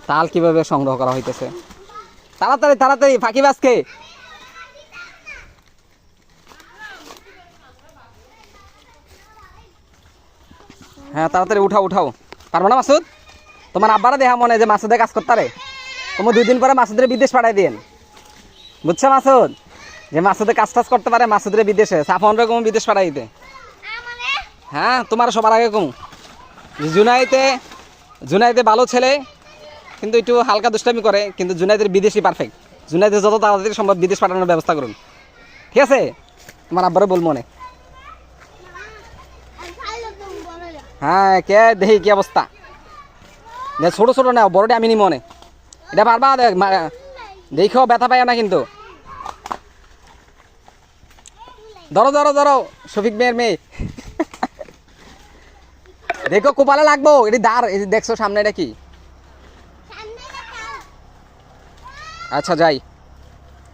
তাল কিভাবে সংগ্রহ করা হইতেছে। তাড়াতাড়ি তাড়াতাড়ি ফাঁকিবাজকে। হ্যাঁ তাড়াতাড়ি উঠাও উঠাও। পারবো না মাসুদ? তোমার আব্বারা দেখা মনে যে মাসুদে কাজ করতারে, তোমার 2 দিন পরে মাসুদের বিদেশ পাঠাই দিন, বুঝছো মাসুদ? যে মাসুদে কাজ টাজ করতে পারে মাসুদের বিদেশে, সাফনরে কম বিদেশ পাঠাই দিতে। হ্যাঁ তোমার সবার আগে কম। জুনাইতে ভালো ছেলে, কিন্তু একটু হালকা দুষ্টামি করে, কিন্তু জুনাইদের বিদেশই পারফেক্ট। জুনাইদের যত তাড়াতাড়ি সম্ভব বিদেশ পাঠানোর ব্যবস্থা করুন, ঠিক আছে? তোমার আব্বারে বলবো না। হ্যাঁ কে দেখি কি অবস্থা। ছোট ছোট না, বড়টা আমি নি মনে। এটা পারবা? দেখো ব্যথা পাই না কিন্তু। ধরো ধরো ধরো, শফিক মেয়ের মেয়ে। দেখো কোপালে লাগবো, এটি দাঁড়, দেখছো সামনে এটা কি? আচ্ছা যাই।